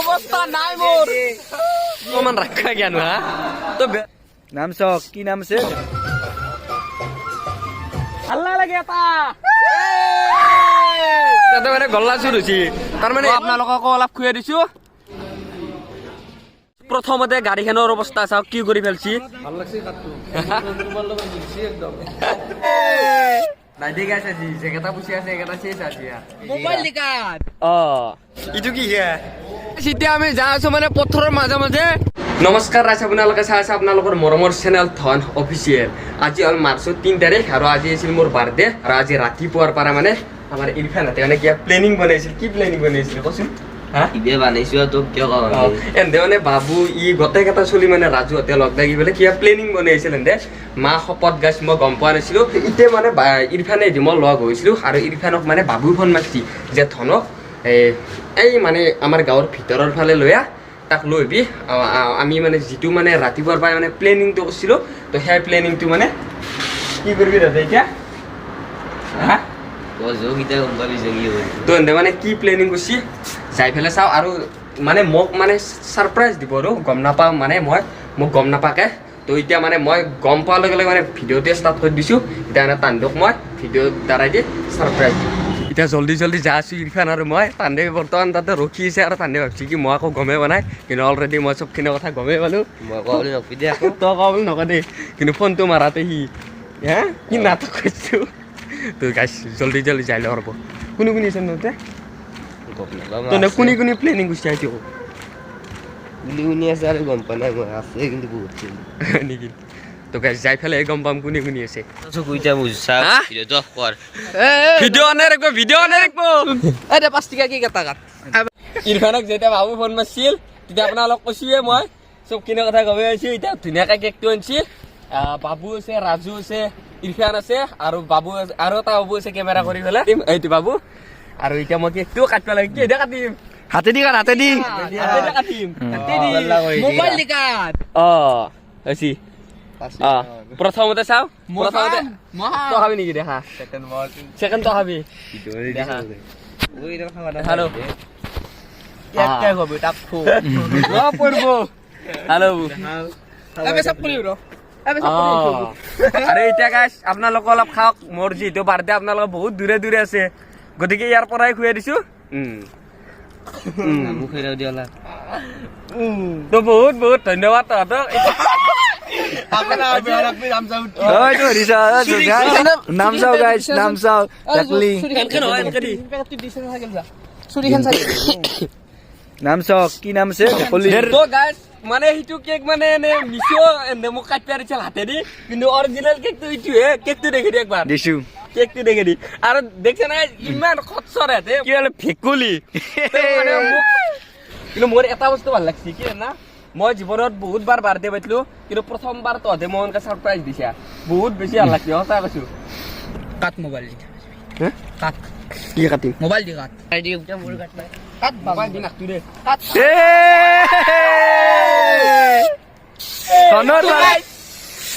অবস্থা নাই মোর অমান রাখা জ্ঞান হা তো নাম চক কি নাম আছে আল্লাহ লাগে এটা তাতে মানে গল্লা শুরু হয়েছি তার মানে আপোনালোকক অলপ খুৱাই দিছো প্ৰথমতে গাড়ীখনৰ অৱস্থা চাওক কি কৰি ফেলছি ভাল লাগছে কাটটো তোমাৰ লগত মিলছি একদম নাই দেখা আছে জি যেটা পুছি আছে এটা শেষ আছে মোবাইল লিকাত ইটো কি হে সিতিয়া আমি যা আছো মানে পথৰৰ মাজে মাজে নমস্কাৰ ৰাইজ আপোনালোকে চাই আছে আপোনালোকৰ মৰমৰ চেনেল ধন অফিচিয়েল আজি হ'ল মাৰ্চৰ 3 তাৰিখ আৰু আজি আছিল মোৰ বাৰ্থডে আৰু আজি ৰাতিপুৱাৰ পৰা মানে আমাৰ ইৰফানতে মানে কি প্লেনিং বনাইছিল কি প্লেনিং বনাইছিল কচোন ইবে বানাইছো তোক কিয় কওঁ এন্দে মানে বাবু ই গোটেই কেইটা চলি মানে ৰাজুহঁতে লগ লাগি পেলাই কিবা প্লেনিং বনাইছিল এন্দে মা শপত গাইছ মই গম পোৱা নাছিলো এতিয়া মানে ইৰফানে মই লগ হৈছিলো আৰু ইৰফানক মানে বাবু ফোন মাৰিছি যে ধনক এই মানে আমাৰ গাঁৱৰ ভিতৰৰ ফালে লৈ তাক লৈ বি আমি মানে যিটো মানে ৰাতিপুৱাৰ পৰা মানে প্লেনিংটো কৰিছিলো তো সেই প্লেনিংটো মানে কি কৰিবি দাদা এতিয়া হা তো এন্দে মানে কি প্লেনিং কৰিছি যাই পেলাই চাওঁ আৰু মানে মোক মানে ছাৰপ্ৰাইজ দিব আৰু গম নাপাওঁ মানে মোক গম নাপাকে তো এতিয়া মানে মই গম পোৱাৰ লগে লগে মানে ভিডিঅ'তে ষ্টাৰ্ট কৰি দিছোঁ এতিয়া মানে তাণ্ডক মই ভিডিঅ'ৰ দ্বাৰাই দি ছাৰপ্ৰাইজ দিম এতিয়া জল্দি জল্দি যা আছোঁ ইৰফান আৰু মই তাণ্ডে বৰ্তমান তাতে ৰখি আছে আৰু তাণ্ডে ভাবছি কি মই আকৌ গমেই পোৱা নাই কিন্তু অলৰেডি মই চবখিনি কথা গমেই পালোঁ মই কোৱা বুলি নকবি দে আকৌ তই কোৱা বুলি নকওঁ দেই কিন্তু ফোনটো মাৰাতে সি হে কি নাটক কৰিছোঁ তো গাইছ জল্দি জল্দি যাই লওঁ ৰ'ব কোনে কোনে আছে নহতে তই কোনে কোনে প্লেনিং কৰিছে এইটো উনি আছে আৰু গম পোৱা নাই মই আছে কিন্তু বহুত নেকি তো গাইছ যাই পেলাই গম পাম কোনে কোনে আছে কুইটা বুজছা ভিডিঅ'টো অফ কৰ ভিডিঅ' আনে ৰাখব এই দে 5 টকা কি কেটা কাট ইৰফানক যেতিয়া বাবু ফোন মাৰিছিল তেতিয়া আপোনালোক কৈছোৱে মই চবখিনি কথা গমে আছোঁ এতিয়া ধুনীয়াকৈ কেকটো আনিছি বাবু আছে ৰাজু আছে ইৰফান আছে আৰু বাবু আৰু এটা বাবু আছে কেমেৰা কৰি পেলাই এইটো বাবু আৰু এতিয়া মই কেকটো কাটিব লাগে কিহেদি কাটিম হাতেদি কাট হাতেদি কাটিম মোবাইল দি কাট হৈছে প্ৰথমতে চাওঁ প্ৰথমতে তই খাবি নেকি দেখা ছেকেণ্ড তই খাবি হেল্ল' আৰু এতিয়া গাইছ আপোনালোকে অলপ খাওক মোৰ যিহেতু বাৰ্থডে আপোনালোকে বহুত দূৰে দূৰে আছে গতিকে ইয়াৰ পৰাই খুৱাই দিছো তো বহুত বহুত ধন্যবাদ তহঁতক নাম চাও গাইছ নাম চাও নাম চাওক কি নাম আছে মানে সেইটো কেক মানে এনে মিছো এনে মোক কাটি পাৰিছিল হাতেদি কিন্তু অৰিজিনেল কেকটো এইটোহে কেকটো দেখি দি একবাৰ দিছো কেকটো দেখি দি আৰু দেখছে নাই ইমান খচ্চৰে কি হলে ভেকুলি কিন্তু মোৰ এটা বস্তু ভাল লাগছে কি না মই জীৱনত বহুত বাৰ বাৰ্থডে পাইছিলো কিন্তু প্ৰথমবাৰ তহঁতে মই এনেকৈ ছাৰপ্ৰাইজ দিছা বহুত বেছি ভাল লাগছে সঁচা কৈছো কাট মোবাইল দি কাট কি কাটিম মোবাইল দি কাট মোৰ কাট নাই কাট বাবা দি নাকটো দে কাট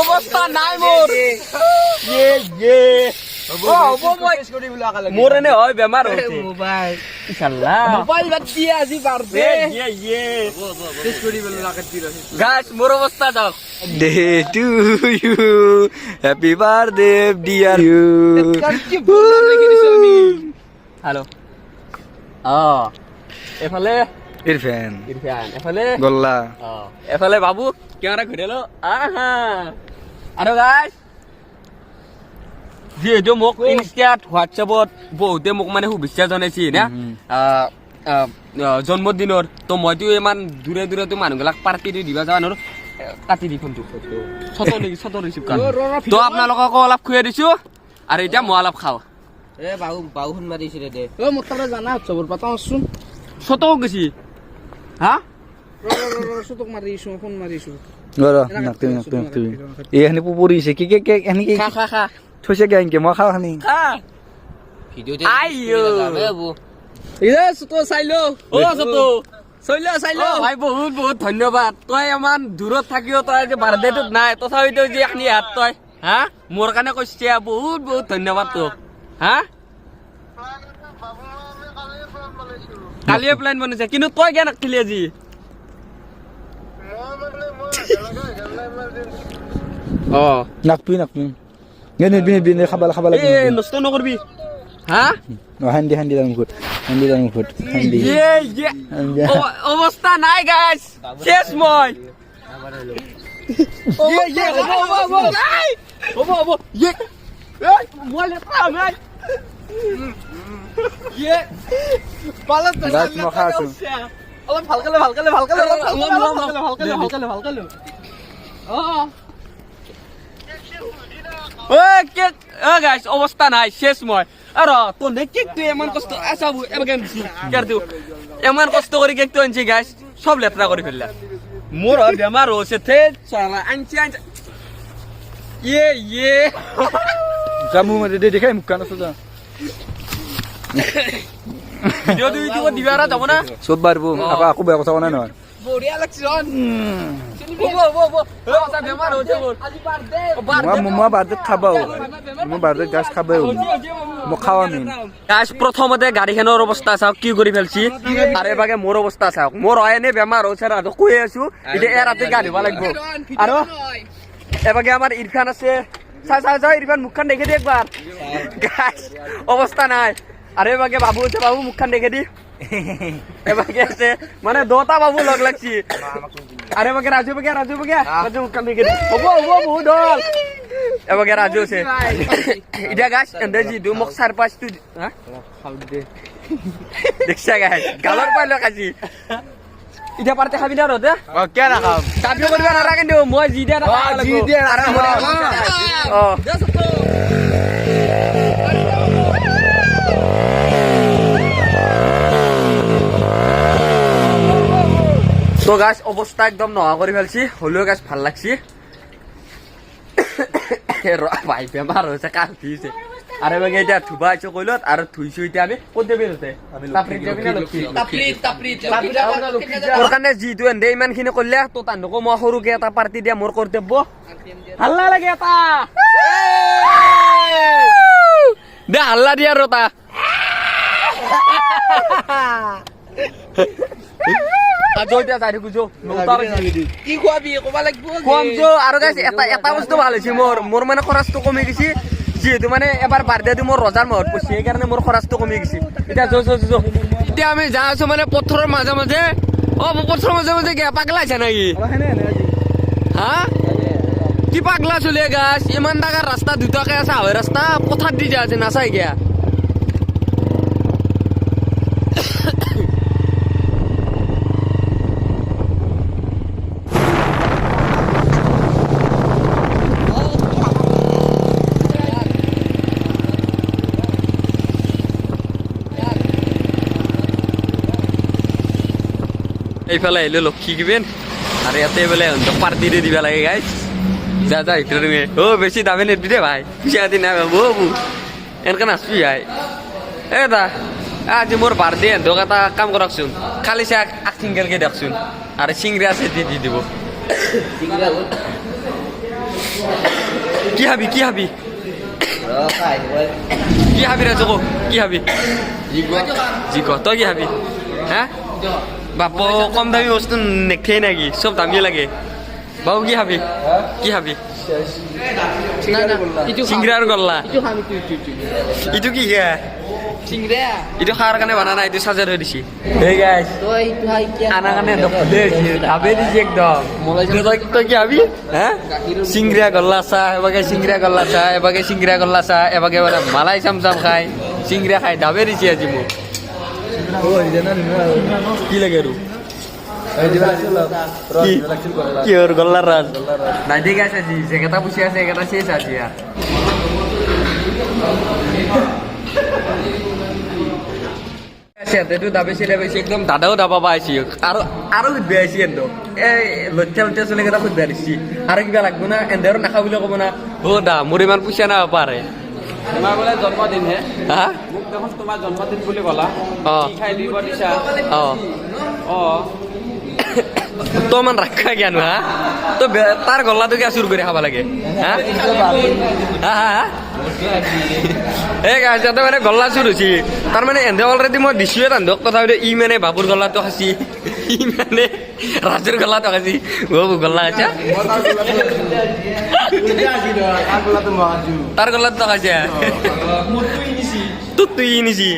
অৱস্থা নাই মোৰ মোৰ এনে হয় বেমাৰ মোবাইল বাদ দিয়ে আজি বাৰ্থডে গাইছ মোৰ অৱস্থা চাওক day to you happy birthday dear you hello' এফালে ইৰফান এফালে গল্লা এফালে বাবু কেমেৰা ঘূৰালো আহা আৰু গাইছ যিহেতু মোক ইনষ্টাত হোৱাটছএপত বহুতে মোক মানে শুভেচ্ছা জনাইছে না জন্মদিনৰ তো মইতো ইমান দূৰে দূৰেতো মানুহবিলাক পাৰ্টি দি দিবা যাওঁ আৰু কাটি দি ফোনটো চতৰ ৰিচিভ তো আপোনালোককো অলপ খুৱাই দিছোঁ আৰু এতিয়া মই অলপ খাওঁ বাবু ফোন মাৰিছিলে দে মোৰ তাতে জানা উৎসৱৰ পাতা আছোন চতক গৈছি হা চতক মাৰিছোঁ ফোন মাৰিছোঁ এইখানি পৰিছে কি কি এখানি কি খা খা খা থৈছে কেনেকে মই খাওঁ খানি ভাই বহুত বহুত ধন্যবাদ তই ইমান দূৰত থাকিও তই যে বাৰ্থডেটোত নাই তথাপিতো যে এখনি হাত তই হা মোৰ কাৰণে কৈছে বহুত বহুত ধন্যবাদ তোক হা কালিয়ে প্লেন বনাইছে কিন্তু তই কিয় নাখিলি আজি অ নাকপি বিনে খাবা লাগে এ নষ্ট নকৰবি হা হান্দি দাম মুখত হান্দি অৱস্থা নাই গাইছ শেষ মই গাছ মই খাই আছো অলপ ভালকে গাইছ অৱস্থা নাই শেষ মই আৰু তোৰ কেকটো ইমান কষ্ট চাবো ইমান কষ্ট কৰি কেকটো আনছি গাইছ সব লেতেৰা কৰি ফেললা মোৰ বেমাৰ হৈছে থে চালা আনছি ইয়ে জামু মানে দেখাই মুখ কান আছে যা ভিডিঅ' তো ইউটিউবত দিবা আৰু যাব না চব বাৰবো আকৌ বেয়া কথা কোৱা নহয় বঢ়িয়া লাগছে বেমাৰ হৈছে মই বাৰ্থডেত খাবা মই বাৰ্থডেত গাছ খাবাই মই খাৱা মেইন গাইছ প্ৰথমতে গাড়ীখনৰ অৱস্থা চাওক কি কৰি ফেলছি আৰু এবাগে মোৰ অৱস্থা চাওক মোৰ এনে বেমাৰ হৈছে আৰু কৈ আছো এতিয়া এৰাতি গা ধুব লাগিব আৰু এবাগে আমাৰ ইৰফান আছে চাই ইৰফান মুখখন দেখি দি একবাৰ গাইছ অৱস্থা নাই আৰু এবাগে বাবু আছে বাবু মুখখন দেখি দি এবাগে আছে মানে দুটা বাবু লগ লাগছি আৰু এবাগে ৰাজু মুখখন দেখি দি হ'ব বহুত হ'ল এবাগে ৰাজু আছে এতিয়া গাইছ এন্তে যিটো মোক 4-5টো হা দেখছা গাইছ গালৰ পাই লগাইছি এতিয়া পাৰতে খাবি না ৰতে কিয় নাখাম কাটিও কৰিব নালাগে কিন্তু মই যি দিয়া তো গাছ অৱস্থা একদম নোহোৱা কৰি ফেলছি হলেও গাছ ভাল লাগছি ভাই বেমাৰ হৈছে কাল দিছে আৰু এবাগে এতিয়া ধুবা আহিছো কইলত আৰু ধুইছো এতিয়া আমি ক'ত যাবি ততে তোৰ কাৰণে যিটো এন্দে ইমানখিনি কৰিলে তো তান্দকো মই সৰুকে এটা পাৰ্টি দিয়া মোৰ কৰ্তব্য হাল্লা লাগে এটা দে হাল্লা দিয়া আৰু এটা এটা বস্তু ভাল হৈছে মোৰ মানে খৰচটো কমি গৈছে যিহেতু মানে এবাৰ বাৰ্থডে মোৰ ৰজাৰ মাহত পৰছে সেইকাৰণে মোৰ খৰচটো কমি গৈছে এতিয়া এতিয়া আমি যাই আছো মানে পথৰৰ মাজে মাজে পথৰৰ মাজে মাজে পাগলা আছে নেকি হা কি পাগলা চলে গাছ ইমান ডাঙৰ ৰাস্তা দুটাকে আছে হয় ৰাস্তা পথাৰ দি যায় আছে নাচাই গিয়া এইফালে আহিলো লক্ষী কিবেন আৰু ইয়াতে বোলে পাৰ্টি দি দিবা লাগে গাইছ যা ভিতৰত বেছি দামে নিদিবি দে ভাই পইচা দি নাই বৌ এনেকে নাচবি ভাই দা আজি মোৰ বাৰ্থডে এহঁতক এটা কাম কৰকচোন খালি চাই আগ চিংগেলকে দিয়কচোন আৰু চিংৰা আছে দি দিব কি হাবি ৰাজু কি হাবি জি ক তই কি হাবি হা বাপ কম দামী বস্তু নেখেই নাকি চব দামী লাগে বাবু কি হাবি চিংৰা আৰু গল্লা ইটো কি খা ইটো খাৱাৰ কাৰণে বনা নাই এইটো চাজাৰ হৈ দিছি আনাৰ কাৰণে ধাবে দিছি একদম তই কি হাবি হা চিংৰা গল্লা চাহ এবাগে চিংৰা গল্লা চাহ এবাগে মানে মালাই চাম খাই চিংৰা খাই ধাবে দিছি আজি মোক কি লাগে আৰু কিহৰ গল্লাৰ ৰাজ নাই ঠিক আছে আজি যেকেইটা পুচি আছে একেটা শেষ আজি সিহঁতেতো দাবাইছে একদম দাদাও দাবা পাইছি আৰু সুধবি আহিছি এন্ত এই লঠীয়া চলি কেইটা সুধবি আহিছি আৰু কিবা লাগব না এন্দে আৰু নাখাওঁ বুলি ক'ব না দা মোৰ ইমান পইচা না পাৰে তোমাৰ বোলে জন্মদিন হে হা মোক দেখোন তোমাৰ জন্মদিন বুলি ক'লা কি খাই দিব দিছা তই ইমান ৰাখা জ্ঞানো হা তই তাৰ গল্লাটোকে চুৰ কৰি খাব লাগে হা এই গাছ তাতে মানে গল্লা চুৰ হৈছে তাৰমানে এন্ধে অলৰেডি মই দিছোৱে তান্ধক তথাপিতো ই মানে বাবুৰ গল্লাটো খাইছি ই মানে ৰাজুৰ গল্লাটো খাইছি গল্লা খাইছা তাৰ গল্লাটো খাইছা তোৰ তুই নিছি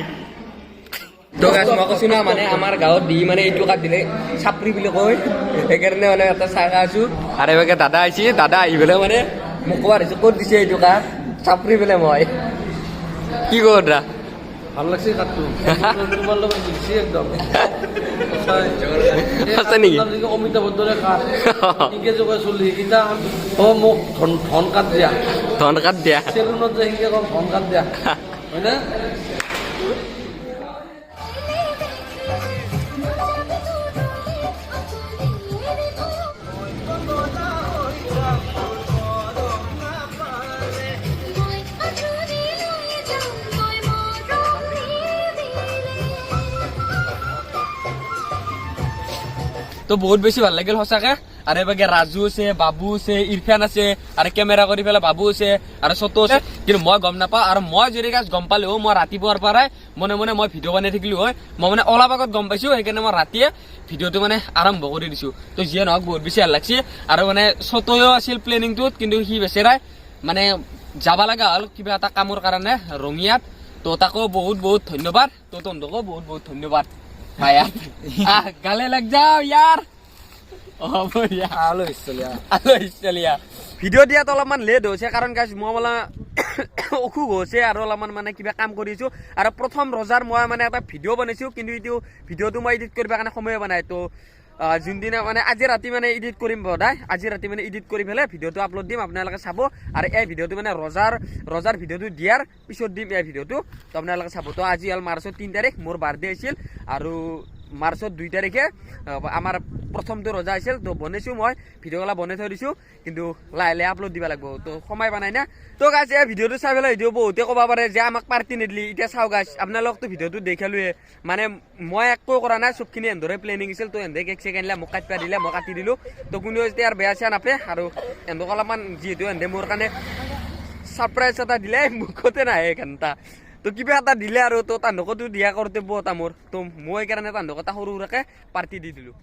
তো গাছ মই কৈছো না মানে আমাৰ গাঁৱত দি মানে এইটো কাট দিলে চাপৰি বুলি কয় সেইকাৰণে মানে এটা চাহ খাইছো আৰু এবাকে দাদা আহিছে দাদা আহি পেলাই মানে মোক কোৱা দিছে ক'ত দিছে এইটো কাঠ চাপৰি পেলাই মই কি কওঁ দা ভাল লাগছে কাঠটো তোমাৰ লগত মিলছি একদম আছে নেকি অমিতাভ বচ্চনে কাঠ সিকে যোগে চলি সেইকেইটা মোক ধন কাঠ দিয়া ধন কাঠ দিয়া চেলুনত যে সিকে কম ধন কাঠ দিয়া হয়নে তো বহুত বেছি ভাল লাগিল সঁচাকে আৰু এবাগে ৰাজু আছে বাবু আছে ইৰফান আছে আৰু কেমেৰা কৰি পেলাই বাবু আছে আৰু চটো আছে কিন্তু মই গম নাপাওঁ আৰু মই যদি গাছ গম পালো মই ৰাতিপুৱাৰ পৰাই মনে মনে মই ভিডিঅ' বনাই থাকিলো হয় মই মানে অলপ আগত গম পাইছো সেইকাৰণে মই ৰাতিয়ে ভিডিঅ'টো মানে আৰম্ভ কৰি দিছো তো যিয়ে নহওক বহুত বেছি ভাল লাগছে আৰু মানে চটোও আছিল প্লেনিংটোত কিন্তু সি বেচেৰাই মানে যাব লগা হ'ল কিবা এটা কামৰ কাৰণে ৰঙিয়াত তো তাকো বহুত বহুত ধন্যবাদ তো তহঁতকো বহুত বহুত ধন্যবাদ গালে লাগ যাও ইয়াৰ ভিডিঅ' দিয়াত অলপমান লেট হৈছে কাৰণ গাইজ মই বোলা অসুখ হৈছে আৰু অলপমান মানে কিবা কাম কৰিছো আৰু প্ৰথম ৰজাৰ মই মানে এটা ভিডিঅ' বনাইছো কিন্তু এইটো ভিডিঅ'টো মই এডিট কৰিব কাৰণে সময় বনাই তো যোনদিনা মানে আজি ৰাতি মানে এডিট কৰিম সদায় আজি ৰাতি মানে এডিট কৰি পেলাই ভিডিঅ'টো আপলোড দিম আপোনালোকে চাব আৰু এই ভিডিঅ'টো মানে ৰজাৰ ভিডিঅ'টো দিয়াৰ পিছত দিম এই ভিডিঅ'টো তো আপোনালোকে চাব তো আজি হ'ল মাৰ্চৰ 3 তাৰিখ মোৰ বাৰ্থডে আছিল আৰু মাৰ্চৰ 2 তাৰিখে আমাৰ প্ৰথমটো ৰজা আছিল তো বনাইছোঁ মই ভিডিঅ'গলা বনাই থৈ দিছোঁ কিন্তু লাহে লাহে আপলোড দিব লাগিব তো সময় বনাই না তো গাইজ এই ভিডিঅ'টো চাই পেলাই ভিডিঅ' বহুতে ক'ব পাৰে যে আমাক পাৰ্টি নিদিলি এতিয়া চাওঁ গাইজ আপোনালোকতো ভিডিঅ'টো দেখালোৱে মানে মই একো কৰা নাই চবখিনি এন্ধৰে প্লেনিং আছিল তো এন্ধে কেক চেক আনিলে মোক কাটিব দিলে মই কাটি দিলোঁ তো কোনেও যেতিয়া আৰু বেয়া চেয়া নাপায় আৰু এন্ধক অলপমান যিহেতু এন্ধে মোৰ কাৰণে ছাৰপ্ৰাইজ এটা দিলে মুখতে নাহে এঘণ্টা তো কিবা এটা দিলে আৰু তো তান্ধকতো দিয়া কৰোঁতে বহুত এটা মোৰ তো মই সেইকাৰণে তান্ধক এটা সৰু সুৰাকৈ পাৰ্টি দি দিলোঁ